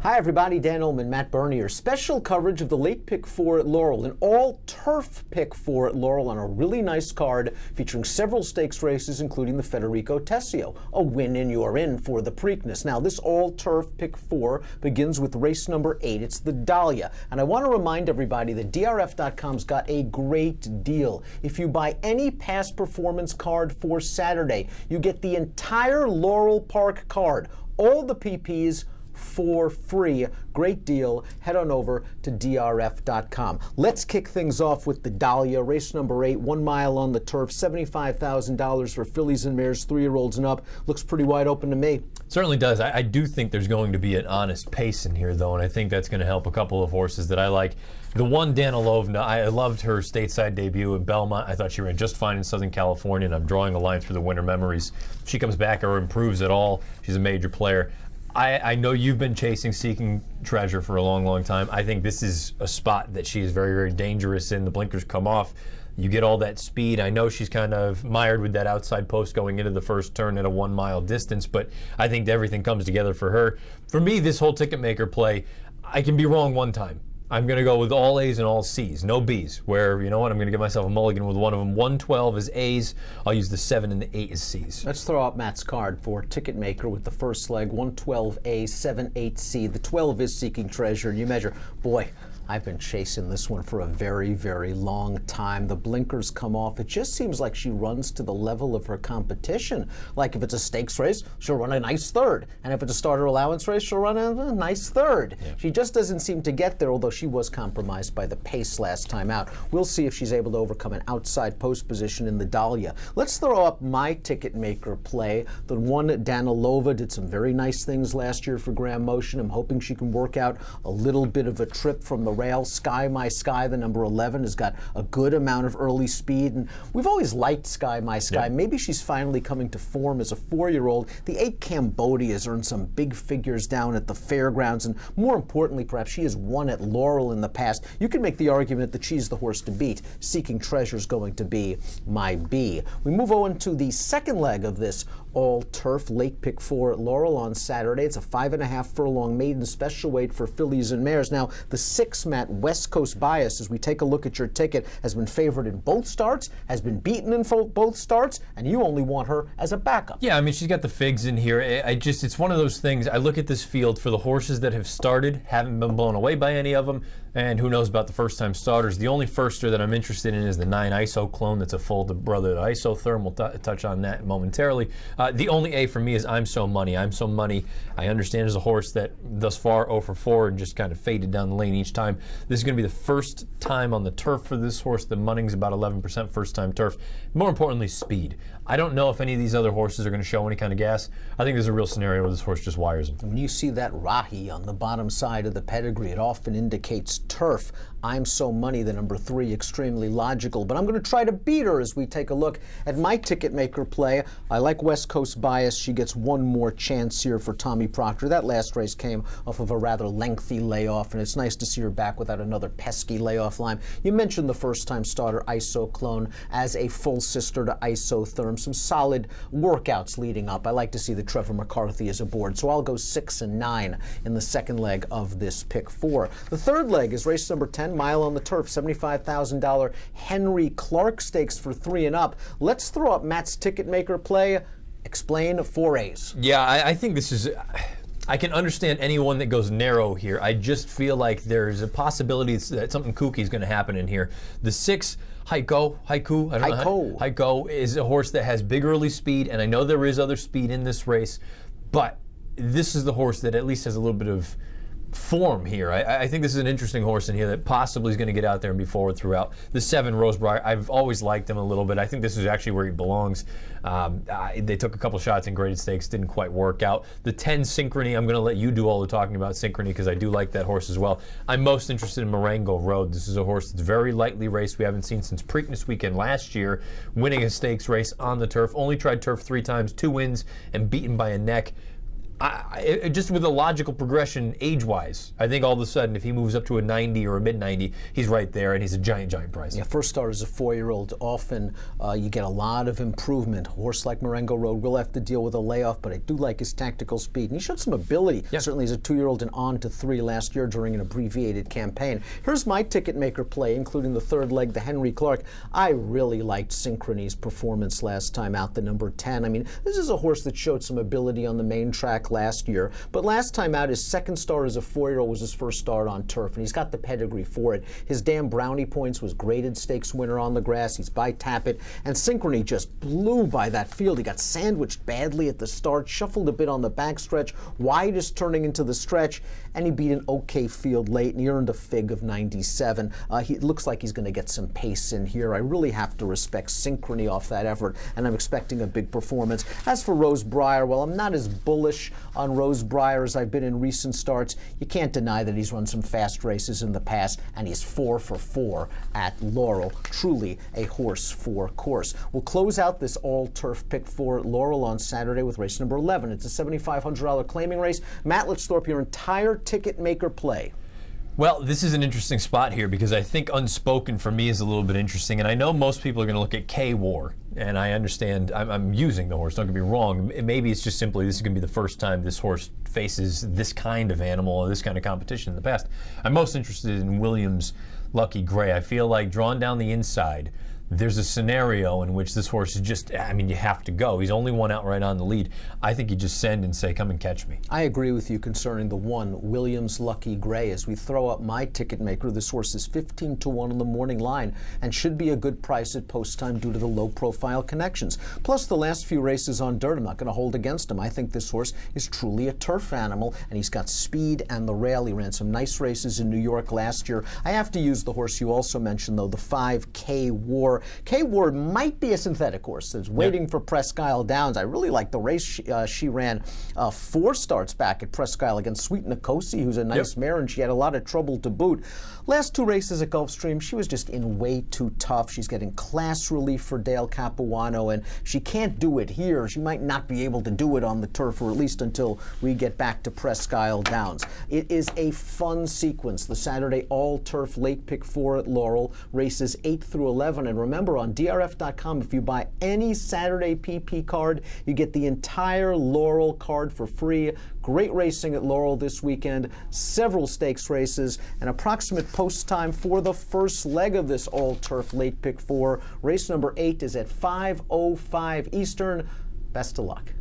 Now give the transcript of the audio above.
Hi everybody, Dan Ullman, Matt Bernier. Special coverage of the late pick 4 at Laurel, an all-turf pick 4 at Laurel on a really nice card featuring several stakes races, including the Federico Tessio. A win and you're in for the Preakness. Now, this all-turf pick 4 begins with race number 8. It's the Dahlia. And I want to remind everybody that DRF.com's got a great deal. If you buy any past performance card for Saturday, you get the entire Laurel Park card, all the PPs, for free. Great deal. Head on over to drf.com. Let's kick things off with the Dahlia, race number 8, 1 mile on the turf, $75,000 for fillies and mares, 3-year-olds and up. Looks pretty wide open to me. Certainly does. I do think there's going to be an honest pace in here, though, and I think that's going to help a couple of horses that I like. The one, Danilovna, I loved her stateside debut in Belmont. I thought she ran just fine in Southern California, and I'm drawing a line through the winter memories. If she comes back or improves at all, she's a major player. I know you've been chasing Seeking Treasure for a long, long time. I think this is a spot that she is very, very dangerous in. The blinkers come off. You get all that speed. I know she's kind of mired with that outside post going into the first turn at a 1 mile distance, but I think everything comes together for her. For me, this whole ticket maker play, I can be wrong one time. I'm going to go with all A's and all C's, no B's, where, you know what, I'm going to give myself a mulligan with one of them. 112 is A's. I'll use the 7 and the 8 as C's. Let's throw out Matt's card for ticket maker with the first leg, 112A, 78C. The 12 is Seeking Treasure, and you measure, boy, I've been chasing this one for a very, very long time. The blinkers come off. It just seems like she runs to the level of her competition. Like if it's a stakes race, she'll run a nice third. And if it's a starter allowance race, she'll run a nice third. Yeah. She just doesn't seem to get there, although she was compromised by the pace last time out. We'll see if she's able to overcome an outside post position in the Dahlia. Let's throw up my ticket maker play. The one, Danilova, did some very nice things last year for Graham Motion. I'm hoping she can work out a little bit of a trip from the rail. Sky My Sky, the number 11, has got a good amount of early speed, and we've always liked Sky My Sky. Yeah. Maybe she's finally coming to form as a 4-year-old. The 8 Cambodia has earned some big figures down at the fairgrounds, and more importantly, perhaps, she has won at Laurel in the past. You can make the argument that she's the horse to beat. Seeking Treasure is going to be my B. We move on to the second leg of this all-turf late pick 4 at Laurel on Saturday. It's a 5.5 furlong maiden special weight for fillies and mares. Now, the 6, Matt, West Coast Bias, as we take a look at your ticket, has been favored in both starts, has been beaten in both starts, and you only want her as a backup. Yeah, I mean, she's got the figs in here. It's one of those things. I look at this field for the horses that have started, haven't been blown away by any of them, and who knows about the first-time starters. The only firster that I'm interested in is the 9 ISO clone that's a full brother to Isotherm. We'll touch on that momentarily. The only A for me is I'm So Money. I'm So Money, I understand, is a horse that thus far 0 for 4 and just kind of faded down the lane each time. This is going to be the first time on the turf for this horse. The money's about 11% first-time turf. More importantly, speed. I don't know if any of these other horses are going to show any kind of gas. I think there's a real scenario where this horse just wires them. When you see that Rahi on the bottom side of the pedigree, it often indicates turf. I'm So Money, the number 3, extremely logical, but I'm going to try to beat her as we take a look at my ticket maker play. I like West Coast Bias. She gets one more chance here for Tommy Proctor. That last race came off of a rather lengthy layoff, and it's nice to see her back without another pesky layoff line. You mentioned the first-time starter Iso Clone as a full sister to Isotherm. Some solid workouts leading up. I like to see that Trevor McCarthy is aboard, so I'll go 6 and 9 in the second leg of this pick 4. The third leg is race number 10, mile on the turf, $75,000 Henry Clark Stakes for 3 and up. Let's throw up Matt's ticket maker play. Explain 4 A's. Yeah, I think this is... I can understand anyone that goes narrow here. I just feel like there's a possibility that something kooky is going to happen in here. The 6, Haiku is a horse that has big early speed, and I know there is other speed in this race, but this is the horse that at least has a little bit of form here. I think this is an interesting horse in here that possibly is going to get out there and be forward throughout. The 7, Rosebriar, I've always liked him a little bit. I think this is actually where he belongs. They took a couple shots in graded stakes, didn't quite work out. The 10, Synchrony, I'm going to let you do all the talking about Synchrony because I do like that horse as well. I'm most interested in Marengo Road. This is a horse that's very lightly raced. We haven't seen since Preakness weekend last year, winning a stakes race on the turf. Only tried turf 3 times, 2 wins, and beaten by a neck. Just with a logical progression age-wise, I think all of a sudden if he moves up to a 90 or a mid-90, he's right there and he's a giant price. Yeah, first start as a 4-year-old, often you get a lot of improvement. A horse like Marengo Road will have to deal with a layoff, but I do like his tactical speed. And he showed some ability, certainly as a 2-year-old and on to 3 last year during an abbreviated campaign. Here's my ticket maker play, including the third leg, the Henry Clark. I really liked Synchrony's performance last time out, the number 10. I mean, this is a horse that showed some ability on the main track last year, but last time out, his second start as a 4-year-old was his first start on turf, and he's got the pedigree for it. His damn Brownie Points was graded stakes winner on the grass. He's by Tappet, and Synchrony just blew by that field. He got sandwiched badly at the start, shuffled a bit on the backstretch, widest turning into the stretch, and he beat an okay field late, and he earned a fig of 97. It looks like he's going to get some pace in here. I really have to respect Synchrony off that effort, and I'm expecting a big performance. As for Rose Briar, well, I'm not as bullish on Rose Briar as I've been in recent starts. You can't deny that he's run some fast races in the past, and he's 4 for 4 at Laurel. Truly a horse for course. We'll close out this all-turf pick for Laurel on Saturday with race number 11. It's a $7,500 claiming race. Matt Litzthorpe, your entire ticket maker play. Well, this is an interesting spot here because I think Unspoken for me is a little bit interesting, and I know most people are going to look at K-War, and I understand I'm using the horse, don't get me wrong. Maybe it's just simply this is going to be the first time this horse faces this kind of animal or this kind of competition in the past. I'm most interested in Williams' Lucky Gray. I feel like drawn down the inside, there's a scenario in which this horse is just, I mean, you have to go. He's only one outright on the lead. I think you just send and say, come and catch me. I agree with you concerning the one, Williams Lucky Gray. As we throw up my ticket maker, this horse is 15 to 1 on the morning line and should be a good price at post time due to the low profile connections. Plus the last few races on dirt, I'm not going to hold against him. I think this horse is truly a turf animal, and he's got speed and the rail. He ran some nice races in New York last year. I have to use the horse you also mentioned, though, the 5 K-War. K-War might be a synthetic horse that's waiting for Presque Isle Downs. I really like the race she ran 4 starts back at Presque Isle against Sweet Nicosi, who's a nice mare, and she had a lot of trouble to boot. Last 2 races at Gulfstream, she was just in way too tough. She's getting class relief for Dale Capuano, and she can't do it here. She might not be able to do it on the turf, or at least until we get back to Presque Isle Downs. It is a fun sequence. The Saturday all-turf late pick 4 at Laurel, races 8 through 11. And remember, on DRF.com, if you buy any Saturday PP card, you get the entire Laurel card for free. Great racing at Laurel this weekend, several stakes races, and approximate post time for the first leg of this all-turf late pick 4. Race number 8 is at 5:05 Eastern. Best of luck.